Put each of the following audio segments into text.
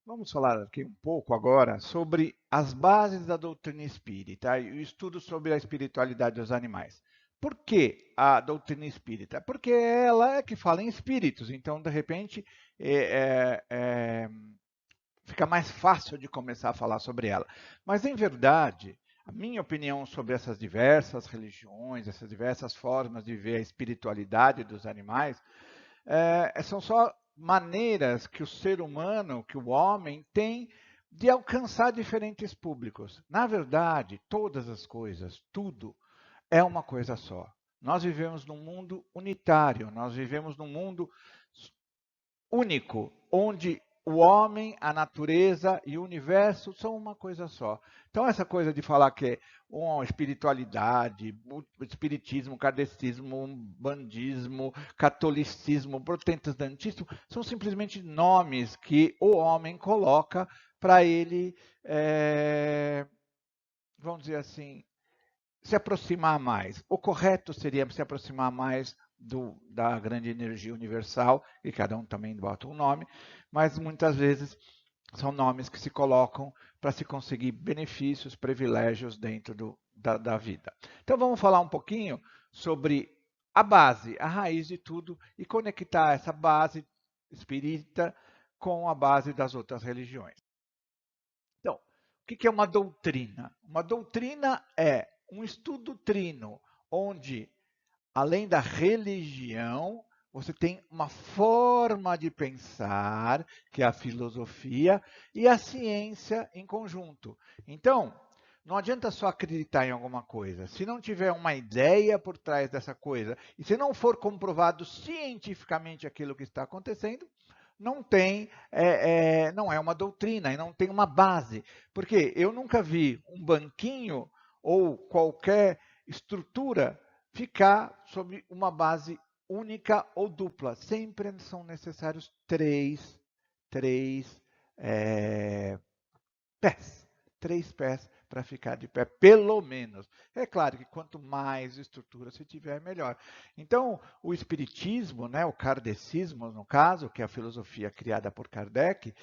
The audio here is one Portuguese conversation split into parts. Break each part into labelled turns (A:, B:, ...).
A: Vamos falar aqui um pouco agora sobre as bases da doutrina espírita e o estudo sobre a espiritualidade dos animais. Por que a doutrina espírita? Porque ela é que fala em espíritos, então, de repente, é, é, é, fica mais fácil de começar a falar sobre ela. Mas, em verdade, a minha opinião sobre essas diversas religiões, essas diversas formas de ver a espiritualidade dos animais, são só maneiras que o ser humano, que o homem tem de alcançar diferentes públicos. Na verdade, todas as coisas, tudo, é uma coisa só. Nós vivemos num mundo unitário, nós vivemos num mundo único, onde o homem, a natureza e o universo são uma coisa só. Então, essa coisa de falar que uma espiritualidade, o espiritismo, o kardecismo, o bandismo, catolicismo, protestantismo, são simplesmente nomes que o homem coloca para ele, vamos dizer assim, se aproximar mais. O correto seria se aproximar mais da grande energia universal, e cada um também bota um nome, mas muitas vezes são nomes que se colocam para se conseguir benefícios, privilégios dentro da vida. Então vamos falar um pouquinho sobre a base, a raiz de tudo e conectar essa base espírita com a base das outras religiões. Então, o que é uma doutrina? Uma doutrina é um estudo trino, onde, além da religião, você tem uma forma de pensar, que é a filosofia, e a ciência em conjunto. Então, não adianta só acreditar em alguma coisa. Se não tiver uma ideia por trás dessa coisa, e se não for comprovado cientificamente aquilo que está acontecendo, não tem, não é uma doutrina e não tem uma base. Porque eu nunca vi um banquinho ou qualquer estrutura ficar sobre uma base única ou dupla. Sempre são necessários três pés. Três pés para ficar de pé, pelo menos. É claro que quanto mais estrutura se tiver, melhor. Então, o espiritismo, né, o kardecismo, no caso, que é a filosofia criada por Kardec,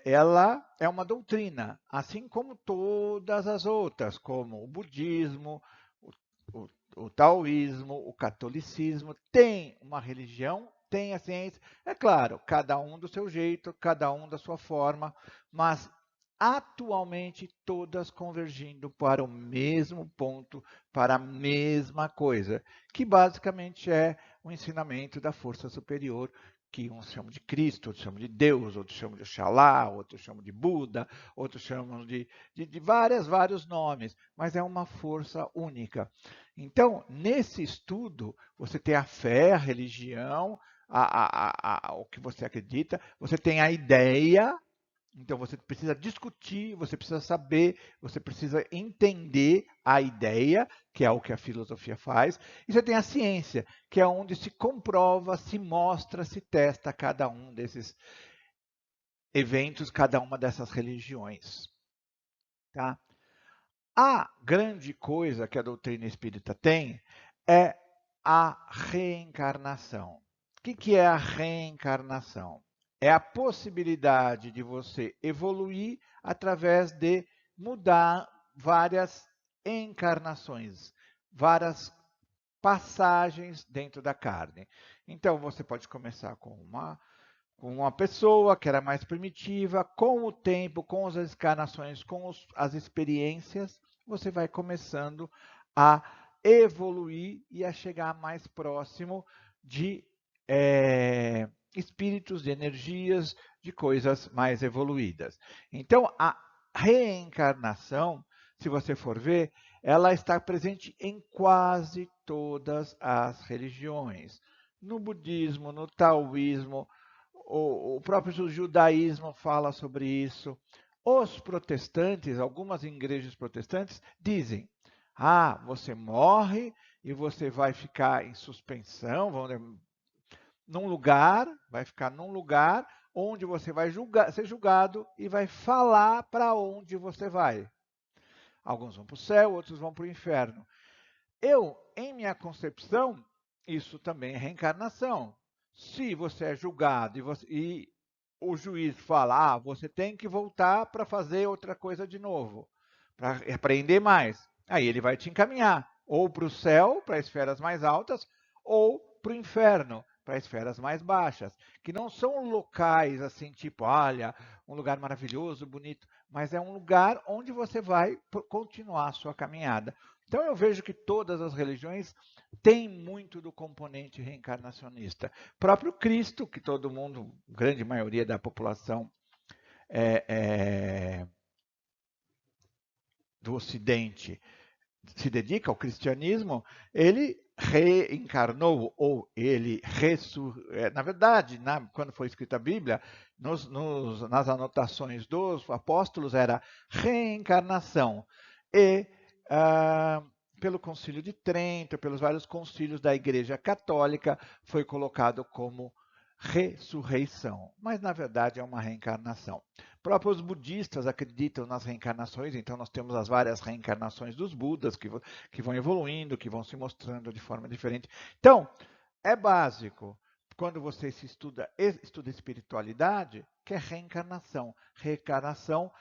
A: ela é uma doutrina, assim como todas as outras, como o budismo, o, o, o taoísmo, o catolicismo, tem uma religião, tem a ciência. É claro, cada um do seu jeito, cada um da sua forma, mas atualmente todas convergindo para o mesmo ponto, para a mesma coisa, que basicamente é o ensinamento da força superior, que uns chamam de Cristo, outros chamam de Deus, outros chamam de Oxalá, outros chamam de Buda, outros chamam de vários nomes, mas é uma força única. Então, nesse estudo, você tem a fé, a religião, o que você acredita, você tem a ideia, então você precisa discutir, você precisa saber, você precisa entender a ideia, que é o que a filosofia faz, e você tem a ciência, que é onde se comprova, se mostra, se testa cada um desses eventos, cada uma dessas religiões. Tá? A grande coisa que a doutrina espírita tem é a reencarnação. O que é a reencarnação? É a possibilidade de você evoluir através de mudar várias encarnações, várias passagens dentro da carne. Então, você pode começar com uma pessoa que era mais primitiva, com o tempo, com as encarnações, com as experiências, você vai começando a evoluir e a chegar mais próximo de espíritos, de energias, de coisas mais evoluídas. Então, a reencarnação, se você for ver, ela está presente em quase todas as religiões. No budismo, no taoísmo, o próprio judaísmo fala sobre isso. Os protestantes, algumas igrejas protestantes, dizem: você morre e você vai ficar em suspensão, num lugar, vai ficar num lugar onde você vai ser julgado e vai falar para onde você vai. Alguns vão para o céu, outros vão para o inferno. Em minha concepção, isso também é reencarnação. Se você é julgado o juiz fala, você tem que voltar para fazer outra coisa de novo, para aprender mais. Aí ele vai te encaminhar ou para o céu, para esferas mais altas, ou para o inferno, para esferas mais baixas, que não são locais assim, tipo, olha, um lugar maravilhoso, bonito, mas é um lugar onde você vai continuar a sua caminhada. Então eu vejo que todas as religiões têm muito do componente reencarnacionista. O próprio Cristo, que todo mundo, grande maioria da população do Ocidente, se dedica ao cristianismo, ele reencarnou, ou ele na verdade, quando foi escrita a Bíblia, nas anotações dos apóstolos era reencarnação. E pelo Concílio de Trento, pelos vários concílios da Igreja Católica, foi colocado como ressurreição, mas na verdade é uma reencarnação. Próprios budistas acreditam nas reencarnações, então nós temos as várias reencarnações dos Budas que vão evoluindo, que vão se mostrando de forma diferente. Então, é básico, quando você se estuda espiritualidade, que é reencarnação. Reencarnação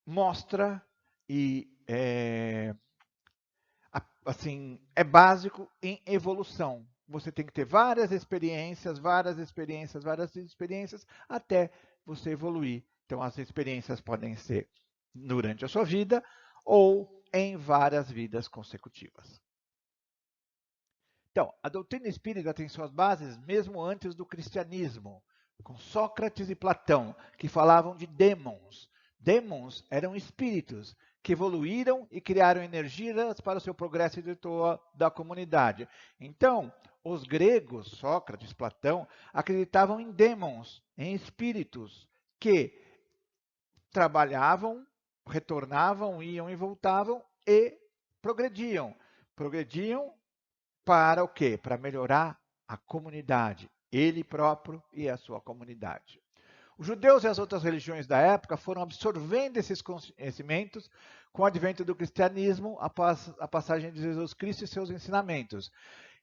A: mostra e assim, é básico em evolução. Você tem que ter várias experiências, até você evoluir. Então, as experiências podem ser durante a sua vida ou em várias vidas consecutivas. Então, a doutrina espírita tem suas bases mesmo antes do cristianismo, com Sócrates e Platão, que falavam de dêmons. Dêmons eram espíritos que evoluíram e criaram energias para o seu progresso espiritual da comunidade. Então, os gregos, Sócrates, Platão, acreditavam em dêmons, em espíritos que trabalhavam, retornavam, iam e voltavam e progrediam. Progrediam para o quê? Para melhorar a comunidade, ele próprio e a sua comunidade. Os judeus e as outras religiões da época foram absorvendo esses conhecimentos com o advento do cristianismo, após a passagem de Jesus Cristo e seus ensinamentos.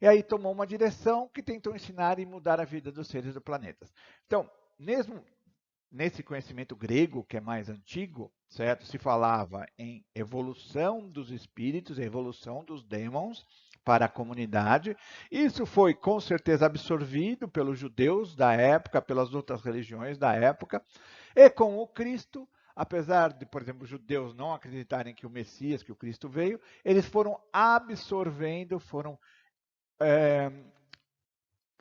A: E aí tomou uma direção que tentou ensinar e mudar a vida dos seres do planeta. Então, mesmo nesse conhecimento grego, que é mais antigo, certo? Se falava em evolução dos espíritos, evolução dos dêmons para a comunidade. Isso foi com certeza absorvido pelos judeus da época, pelas outras religiões da época, e com o Cristo, apesar de, por exemplo, os judeus não acreditarem que o Messias, que o Cristo veio, eles foram absorvendo, foram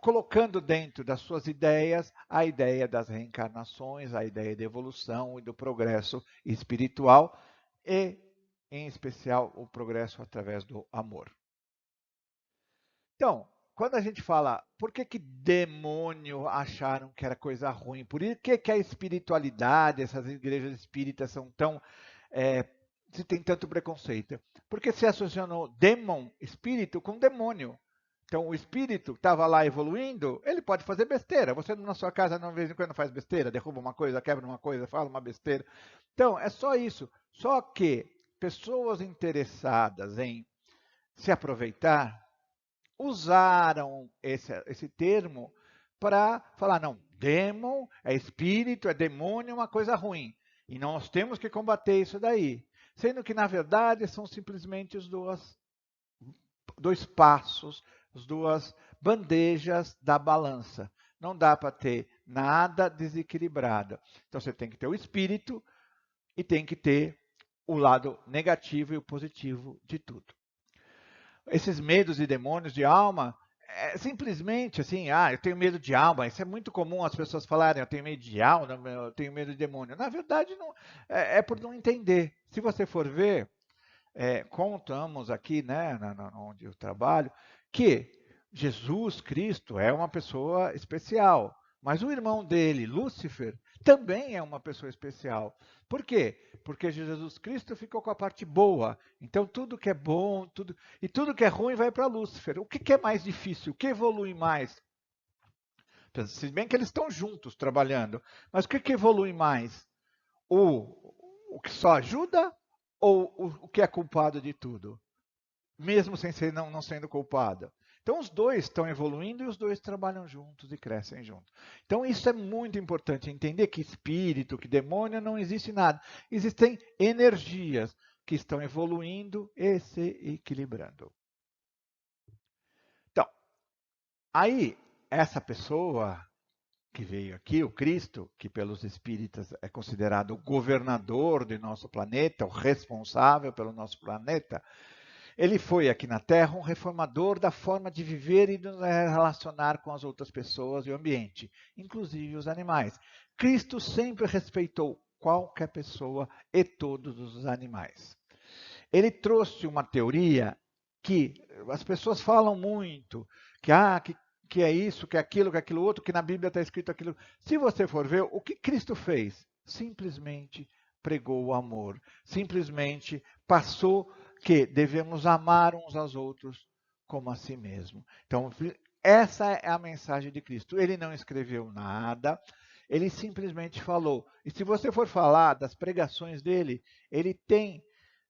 A: colocando dentro das suas ideias a ideia das reencarnações, a ideia de evolução e do progresso espiritual e, em especial, o progresso através do amor. Então, quando a gente fala, por que demônio acharam que era coisa ruim? Por que a espiritualidade, essas igrejas espíritas são tão... se tem tanto preconceito? Porque se associou demon, espírito, com demônio. Então, o espírito que estava lá evoluindo, ele pode fazer besteira. Você na sua casa, de vez em quando, faz besteira, derruba uma coisa, quebra uma coisa, fala uma besteira. Então, é só isso. Só que pessoas interessadas em se aproveitar usaram esse termo para falar, não, demon é espírito, é demônio, é uma coisa ruim. E nós temos que combater isso daí. Sendo que, na verdade, são simplesmente os dois passos, as duas bandejas da balança. Não dá para ter nada desequilibrado. Então você tem que ter o espírito e tem que ter o lado negativo e o positivo de tudo. Esses medos e demônios de alma é simplesmente assim, eu tenho medo de alma. Isso é muito comum as pessoas falarem, eu tenho medo de alma, eu tenho medo de demônio. Na verdade, não, é por não entender. Se você for ver, contamos aqui, né, onde eu trabalho, que Jesus Cristo é uma pessoa especial, mas o irmão dele, Lúcifer, também é uma pessoa especial. Por quê? Porque Jesus Cristo ficou com a parte boa. Então tudo que é bom, e tudo que é ruim vai para Lúcifer. O que é mais difícil? O que evolui mais? Se bem que eles estão juntos trabalhando, mas o que evolui mais? O que só ajuda ou o que é culpado de tudo? Mesmo sem ser não sendo culpado. Então, os dois estão evoluindo e os dois trabalham juntos e crescem juntos. Então, isso é muito importante, entender que espírito, que demônio, não existe nada. Existem energias que estão evoluindo e se equilibrando. Então, aí, essa pessoa que veio aqui, o Cristo, que pelos espíritas é considerado o governador de nosso planeta, o responsável pelo nosso planeta, ele foi aqui na Terra um reformador da forma de viver e de nos relacionar com as outras pessoas e o ambiente, inclusive os animais. Cristo sempre respeitou qualquer pessoa e todos os animais. Ele trouxe uma teoria que as pessoas falam muito, que é isso, que é aquilo outro, que na Bíblia está escrito aquilo. Se você for ver, o que Cristo fez? Simplesmente pregou o amor, simplesmente passou que devemos amar uns aos outros como a si mesmo. Então, essa é a mensagem de Cristo. Ele não escreveu nada, ele simplesmente falou. E se você for falar das pregações dele, ele tem,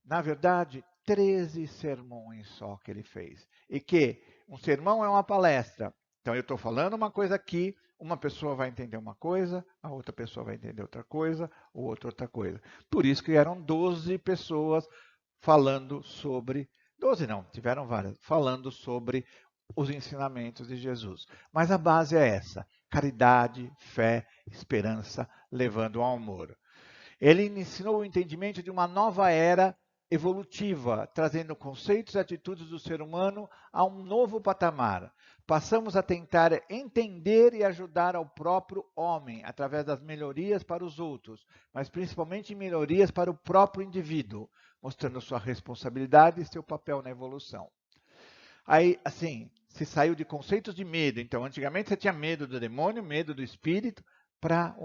A: na verdade, 13 sermões só que ele fez. E que um sermão é uma palestra. Então, eu estou falando uma coisa aqui, uma pessoa vai entender uma coisa, a outra pessoa vai entender outra coisa, o outro outra coisa. Por isso que eram 12 pessoas falando sobre, 12 não, tiveram várias, falando sobre os ensinamentos de Jesus. Mas a base é essa: caridade, fé, esperança, levando ao amor. Ele ensinou o entendimento de uma nova era evolutiva, trazendo conceitos e atitudes do ser humano a um novo patamar. Passamos a tentar entender e ajudar ao próprio homem através das melhorias para os outros, mas principalmente melhorias para o próprio indivíduo, mostrando sua responsabilidade e seu papel na evolução. Aí, assim, se saiu de conceitos de medo. Então, antigamente você tinha medo do demônio, medo do espírito, para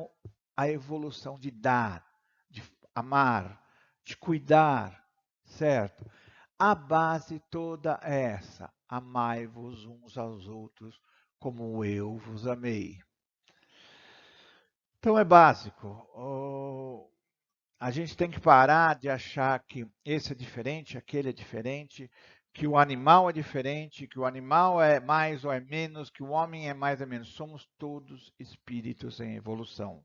A: a evolução de dar, de amar, de cuidar, certo? A base toda é essa: amai-vos uns aos outros como eu vos amei. Então é básico. A gente tem que parar de achar que esse é diferente, aquele é diferente, que o animal é diferente, que o animal é mais ou é menos, que o homem é mais ou menos. Somos todos espíritos em evolução.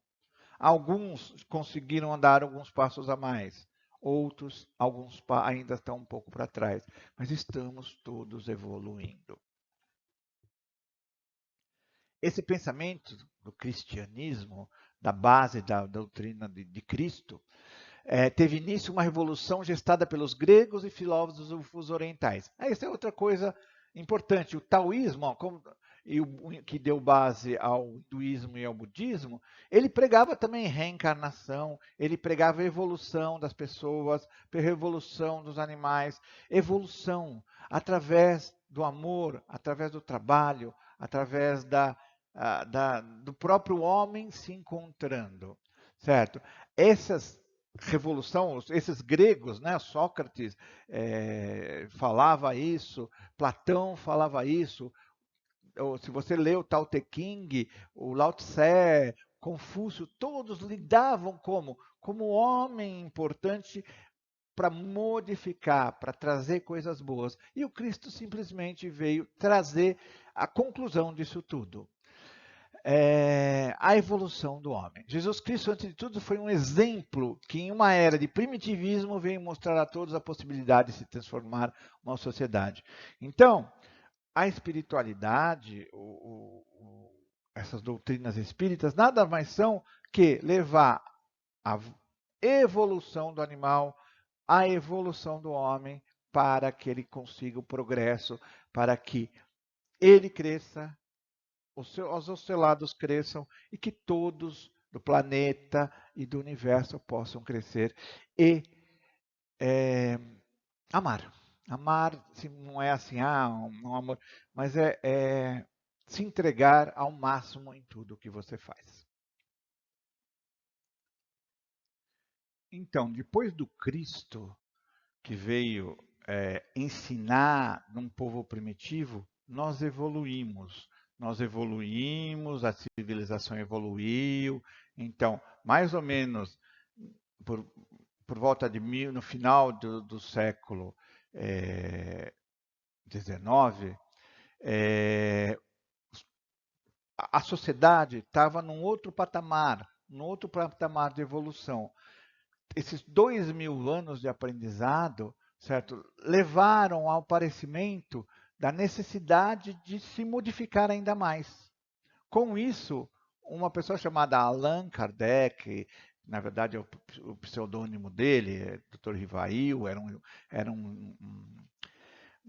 A: Alguns conseguiram andar alguns passos a mais, outros, ainda estão um pouco para trás, mas estamos todos evoluindo. Esse pensamento do cristianismo, da base da doutrina de Cristo, teve início uma revolução gestada pelos gregos e filósofos orientais. Essa é outra coisa importante. O taoísmo, que deu base ao hinduísmo e ao budismo, ele pregava também reencarnação, ele pregava evolução das pessoas, evolução dos animais, evolução através do amor, através do trabalho, através do próprio homem se encontrando, certo? Essas revolução, esses gregos, né? Sócrates falava isso, Platão falava isso. Ou, se você lê o Tao Te Ching, o Lao Tse, Confúcio, todos lidavam como homem importante para modificar, para trazer coisas boas. E o Cristo simplesmente veio trazer a conclusão disso tudo. A evolução do homem. Jesus Cristo, antes de tudo, foi um exemplo que, em uma era de primitivismo, veio mostrar a todos a possibilidade de se transformar uma sociedade. Então, a espiritualidade, essas doutrinas espíritas, nada mais são que levar a evolução do animal à evolução do homem para que ele consiga o progresso, para que ele cresça, os oscilados cresçam e que todos do planeta e do universo possam crescer e amar. Amar não é assim, um amor, mas é se entregar ao máximo em tudo que você faz. Então, depois do Cristo, que veio ensinar num povo primitivo, nós evoluímos. Nós evoluímos, a civilização evoluiu. Então, mais ou menos por volta de no final do século XIX, É, a sociedade estava num outro patamar de evolução. Esses 2000 anos de aprendizado, certo, levaram ao aparecimento da necessidade de se modificar ainda mais. Com isso, uma pessoa chamada Allan Kardec, na verdade é o pseudônimo dele, Dr. Rivail, era um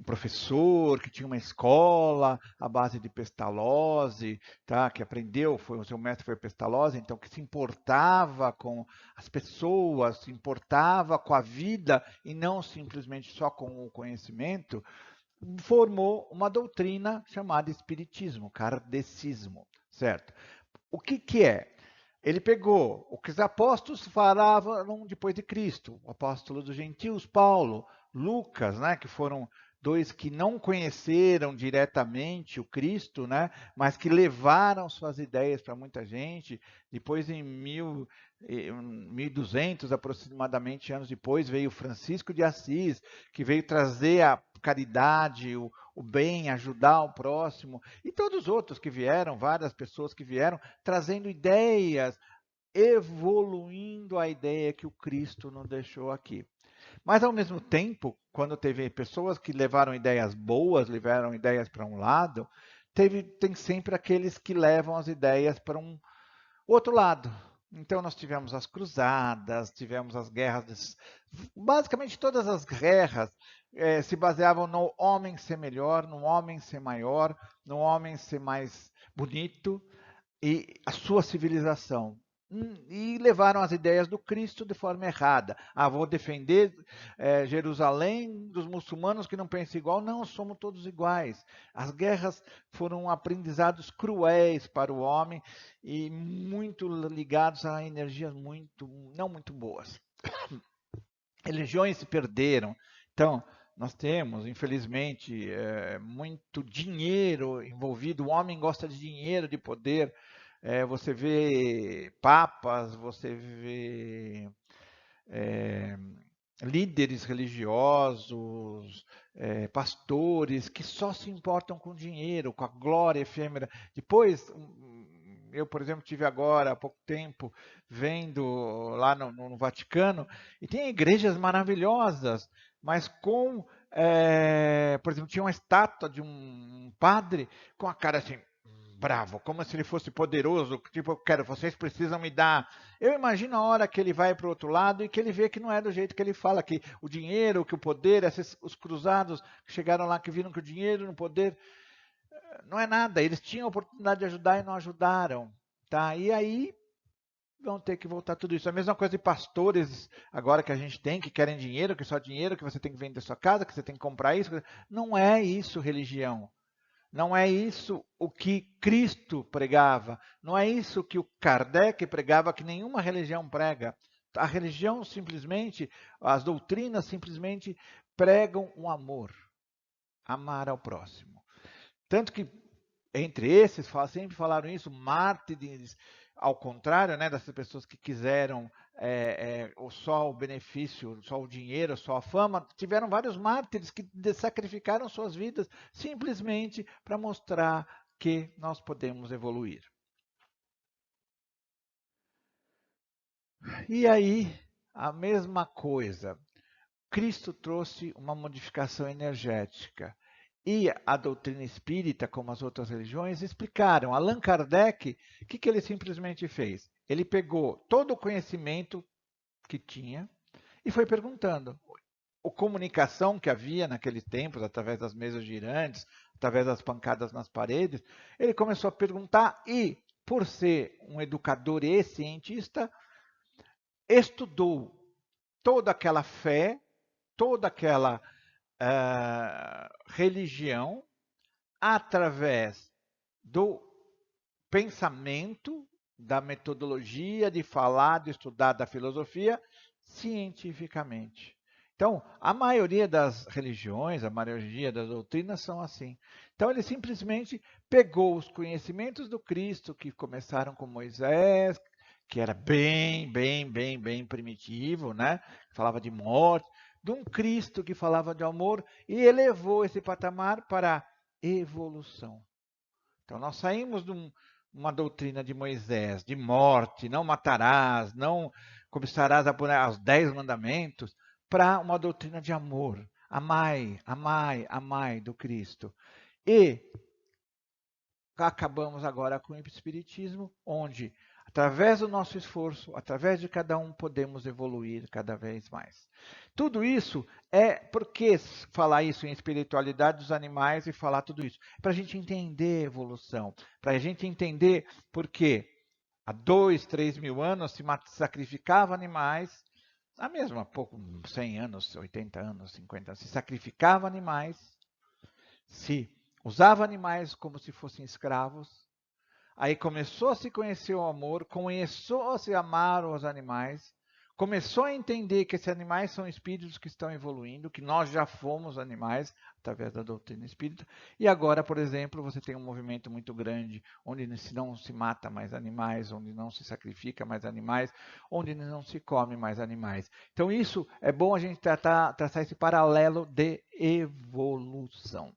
A: professor que tinha uma escola à base de Pestalozzi, tá? Que aprendeu, o seu mestre foi Pestalozzi, então que se importava com as pessoas, se importava com a vida e não simplesmente só com o conhecimento, formou uma doutrina chamada Espiritismo, Kardecismo, certo? O que é? Ele pegou o que os apóstolos falavam depois de Cristo, o apóstolo dos gentios, Paulo, Lucas, né, que foram dois que não conheceram diretamente o Cristo, né, mas que levaram suas ideias para muita gente. Depois, em 1200 aproximadamente anos depois, veio Francisco de Assis, que veio trazer a caridade, o bem, ajudar o próximo, e todos os outros que vieram, várias pessoas que vieram, trazendo ideias, evoluindo a ideia que o Cristo nos deixou aqui. Mas, ao mesmo tempo, quando teve pessoas que levaram ideias boas, levaram ideias para um lado, tem sempre aqueles que levam as ideias para um outro lado. Então, nós tivemos as cruzadas, tivemos as guerras. Basicamente, todas as guerras se baseavam no homem ser melhor, no homem ser maior, no homem ser mais bonito e a sua civilização. E levaram as ideias do Cristo de forma errada. Ah, vou defender Jerusalém dos muçulmanos que não pensam igual. Não, somos todos iguais. As guerras foram aprendizados cruéis para o homem e muito ligados a energias não muito boas. Religiões se perderam. Então, nós temos, infelizmente, muito dinheiro envolvido. O homem gosta de dinheiro, de poder. Você vê papas, você vê líderes religiosos, pastores que só se importam com dinheiro, com a glória efêmera. Depois, eu, por exemplo, tive agora há pouco tempo vendo lá no Vaticano e tem igrejas maravilhosas, mas por exemplo, tinha uma estátua de um padre com a cara assim bravo, como se ele fosse poderoso, tipo, eu quero, vocês precisam me dar. Eu imagino a hora que ele vai para o outro lado e que ele vê que não é do jeito que ele fala, que o dinheiro, que o poder, os cruzados que chegaram lá, que viram que o dinheiro, o poder, não é nada. Eles tinham a oportunidade de ajudar e não ajudaram. Tá? E aí vão ter que voltar tudo isso. A mesma coisa de pastores agora que a gente tem, que querem dinheiro, que só dinheiro, que você tem que vender sua casa, que você tem que comprar isso. Não é isso religião. Não é isso o que Cristo pregava. Não é isso que o Kardec pregava, que nenhuma religião prega. A religião simplesmente, as doutrinas simplesmente pregam um amor. Amar ao próximo. Tanto que, entre esses, sempre falaram isso, mártires, ao contrário, né, dessas pessoas que quiseram só o benefício, só o dinheiro, só a fama, tiveram vários mártires que sacrificaram suas vidas simplesmente para mostrar que nós podemos evoluir. E aí, a mesma coisa. Cristo trouxe uma modificação energética. E a doutrina espírita, como as outras religiões, explicaram. Allan Kardec, o que ele simplesmente fez? Ele pegou todo o conhecimento que tinha e foi perguntando. A comunicação que havia naqueles tempos, através das mesas girantes, através das pancadas nas paredes, ele começou a perguntar e, por ser um educador e cientista, estudou toda aquela fé, toda aquela religião através do pensamento, da metodologia de falar, de estudar da filosofia cientificamente. Então, a maioria das religiões, a maioria das doutrinas são assim. Então, ele simplesmente pegou os conhecimentos do Cristo, que começaram com Moisés, que era bem primitivo, né? Falava de morte, de um Cristo que falava de amor, e elevou esse patamar para evolução. Então, nós saímos de uma doutrina de Moisés, de morte, não matarás, não começarás a pôr os 10 mandamentos, para uma doutrina de amor. Amai, amai, amai do Cristo. E acabamos agora com o Espiritismo, onde, através do nosso esforço, através de cada um, podemos evoluir cada vez mais. Tudo isso é porque falar isso em espiritualidade dos animais e falar tudo isso, para a gente entender a evolução, para a gente entender por que há 2, 3 mil anos se sacrificava animais, há mesmo há pouco, 100 anos, 80 anos, 50 anos, se sacrificava animais, se usava animais como se fossem escravos. Aí começou a se conhecer o amor, começou a se amar os animais, começou a entender que esses animais são espíritos que estão evoluindo, que nós já fomos animais, através da doutrina espírita. E agora, por exemplo, você tem um movimento muito grande, onde não se mata mais animais, onde não se sacrifica mais animais, onde não se come mais animais. Então isso é bom a gente traçar esse paralelo de evolução.